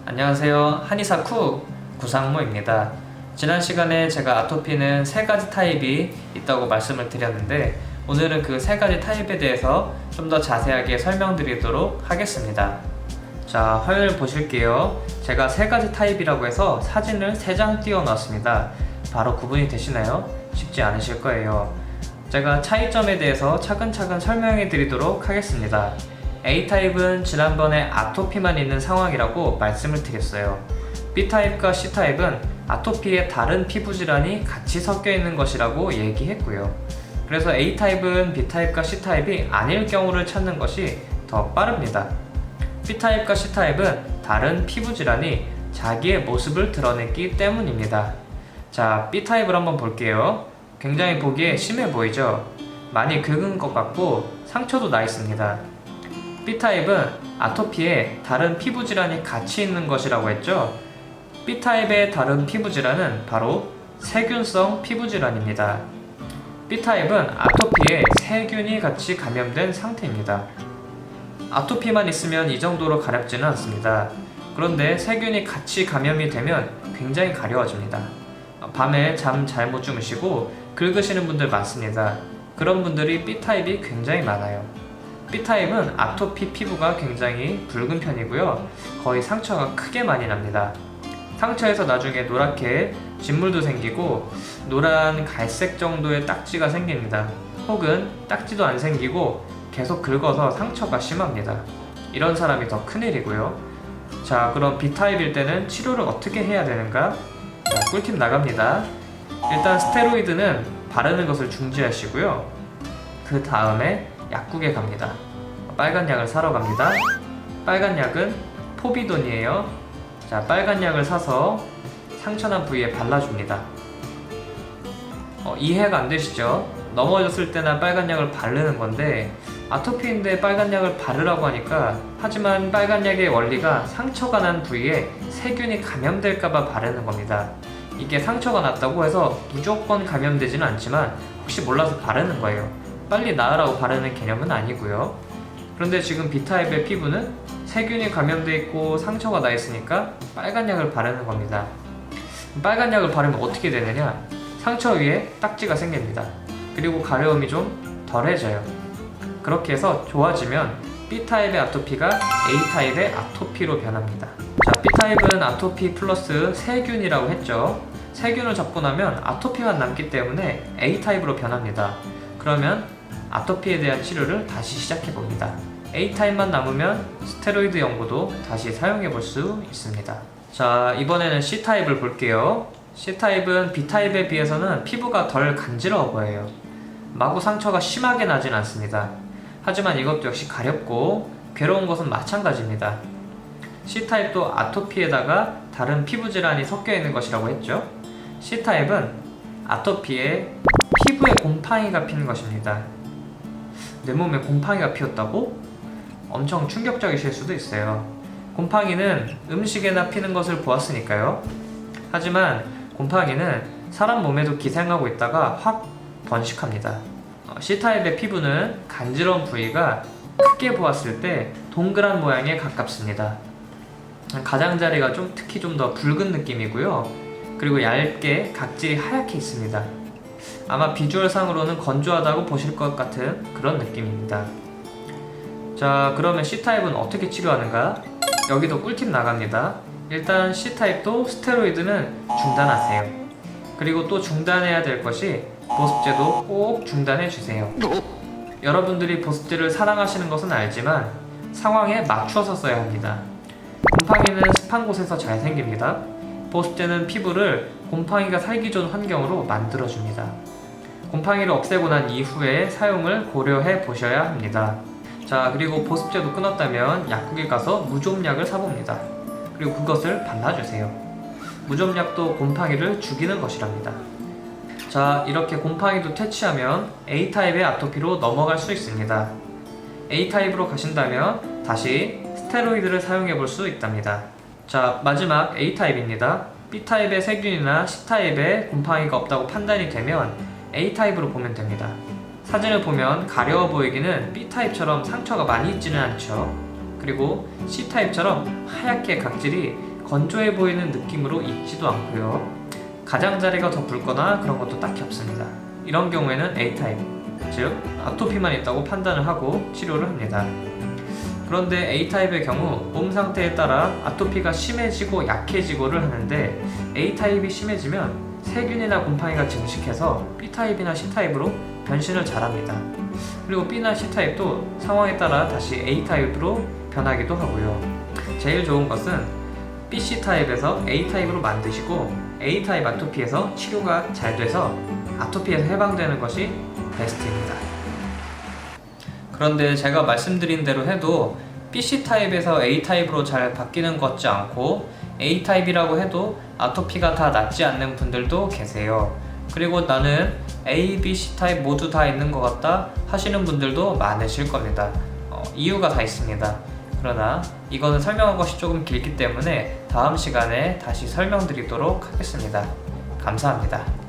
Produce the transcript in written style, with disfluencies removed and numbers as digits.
안녕하세요. 한의사쿠 구상모입니다. 지난 시간에 제가 아토피는 세 가지 타입이 있다고 말씀을 드렸는데 오늘은 그 세 가지 타입에 대해서 좀 더 자세하게 설명드리도록 하겠습니다. 자, 화면을 보실게요. 제가 세 가지 타입이라고 해서 사진을 3장 띄워 놨습니다. 바로 구분이 되시나요? 쉽지 않으실 거예요. 제가 차이점에 대해서 차근차근 설명해 드리도록 하겠습니다. A타입은 지난번에 아토피만 있는 상황이라고 말씀을 드렸어요. B타입과 C타입은 아토피의 다른 피부 질환이 같이 섞여 있는 것이라고 얘기했고요. 그래서 A타입은 B타입과 C타입이 아닐 경우를 찾는 것이 더 빠릅니다. B타입과 C타입은 다른 피부 질환이 자기의 모습을 드러냈기 때문입니다. 자, B타입을 한번 볼게요. 굉장히 보기에 심해 보이죠? 많이 긁은 것 같고 상처도 나 있습니다. B타입은 아토피에 다른 피부 질환이 같이 있는 것이라고 했죠? B타입의 다른 피부 질환은 바로 세균성 피부 질환입니다. B타입은 아토피에 세균이 같이 감염된 상태입니다. 아토피만 있으면 이 정도로 가렵지는 않습니다. 그런데 세균이 같이 감염이 되면 굉장히 가려워집니다. 밤에 잠 잘 못 주무시고 긁으시는 분들 많습니다. 그런 분들이 B타입이 굉장히 많아요. B타입은 아토피 피부가 굉장히 붉은 편이고요. 거의 상처가 크게 많이 납니다. 상처에서 나중에 노랗게 진물도 생기고 노란 갈색 정도의 딱지가 생깁니다. 혹은 딱지도 안 생기고 계속 긁어서 상처가 심합니다. 이런 사람이 더 큰일이고요. 자, 그럼 B타입일 때는 치료를 어떻게 해야 되는가? 자, 꿀팁 나갑니다. 일단 스테로이드는 바르는 것을 중지하시고요. 그 다음에 약국에 갑니다. 빨간 약을 사러 갑니다. 빨간 약은 포비돈이에요. 자, 빨간 약을 사서 상처난 부위에 발라줍니다. 이해가 안 되시죠? 넘어졌을 때나 빨간 약을 바르는 건데 아토피인데 빨간 약을 바르라고 하니까, 하지만 빨간 약의 원리가 상처가 난 부위에 세균이 감염될까봐 바르는 겁니다. 이게 상처가 났다고 해서 무조건 감염되지는 않지만 혹시 몰라서 바르는 거예요. 빨리 나으라고 바르는 개념은 아니고요. 그런데 지금 B타입의 피부는 세균이 감염돼 있고 상처가 나 있으니까 빨간 약을 바르는 겁니다. 빨간 약을 바르면 어떻게 되느냐? 상처 위에 딱지가 생깁니다. 그리고 가려움이 좀 덜해져요. 그렇게 해서 좋아지면 B타입의 아토피가 A타입의 아토피로 변합니다. 자, B타입은 아토피 플러스 세균이라고 했죠. 세균을 잡고 나면 아토피만 남기 때문에 A타입으로 변합니다. 그러면 아토피에 대한 치료를 다시 시작해봅니다. A타입만 남으면 스테로이드 연고도 다시 사용해볼 수 있습니다. 자, 이번에는 C타입을 볼게요. C타입은 B타입에 비해서는 피부가 덜 간지러워 보여요. 마구 상처가 심하게 나진 않습니다. 하지만 이것도 역시 가렵고 괴로운 것은 마찬가지입니다. C타입도 아토피에다가 다른 피부 질환이 섞여 있는 것이라고 했죠. C타입은 아토피에 피부에 곰팡이가 피는 것입니다. 내 몸에 곰팡이가 피었다고? 엄청 충격적이실 수도 있어요. 곰팡이는 음식에나 피는 것을 보았으니까요. 하지만 곰팡이는 사람 몸에도 기생하고 있다가 확 번식합니다. C타입의 피부는 간지러운 부위가 크게 보았을 때 동그란 모양에 가깝습니다. 가장자리가 특히 좀 더 붉은 느낌이고요. 그리고 얇게 각질이 하얗게 있습니다. 아마 비주얼상으로는 건조하다고 보실 것 같은 그런 느낌입니다. 자, 그러면 C타입은 어떻게 치료하는가? 여기도 꿀팁 나갑니다. 일단 C타입도 스테로이드는 중단하세요. 그리고 또 중단해야 될 것이 보습제도 꼭 중단해 주세요. 여러분들이 보습제를 사랑하시는 것은 알지만 상황에 맞춰서 써야 합니다. 곰팡이는 습한 곳에서 잘 생깁니다. 보습제는 피부를 곰팡이가 살기 좋은 환경으로 만들어줍니다. 곰팡이를 없애고 난 이후에 사용을 고려해 보셔야 합니다. 자, 그리고 보습제도 끊었다면 약국에 가서 무좀약을 사봅니다. 그리고 그것을 발라주세요. 무좀약도 곰팡이를 죽이는 것이랍니다. 자, 이렇게 곰팡이도 퇴치하면 A타입의 아토피로 넘어갈 수 있습니다. A타입으로 가신다면 다시 스테로이드를 사용해 볼 수 있답니다. 자, 마지막 A타입입니다. B타입의 세균이나 C타입의 곰팡이가 없다고 판단이 되면 A타입으로 보면 됩니다. 사진을 보면 가려워 보이기는 B타입처럼 상처가 많이 있지는 않죠. 그리고 C타입처럼 하얗게 각질이 건조해 보이는 느낌으로 있지도 않고요. 가장자리가 더 붉거나 그런 것도 딱히 없습니다. 이런 경우에는 A타입, 즉 아토피만 있다고 판단을 하고 치료를 합니다. 그런데 A타입의 경우 몸 상태에 따라 아토피가 심해지고 약해지고를 하는데 A타입이 심해지면 세균이나 곰팡이가 증식해서 B타입이나 C타입으로 변신을 잘합니다. 그리고 B나 C타입도 상황에 따라 다시 A타입으로 변하기도 하고요. 제일 좋은 것은 BC타입에서 A타입으로 만드시고 A타입 아토피에서 치료가 잘 돼서 아토피에서 해방되는 것이 베스트입니다. 그런데 제가 말씀드린 대로 해도 BC타입에서 A타입으로 잘 바뀌는 것 같지 않고 A타입이라고 해도 아토피가 다 낫지 않는 분들도 계세요. 그리고 나는 A, B, C타입 모두 다 있는 것 같다 하시는 분들도 많으실 겁니다. 이유가 다 있습니다. 그러나 이거는 설명한 것이 조금 길기 때문에 다음 시간에 다시 설명드리도록 하겠습니다. 감사합니다.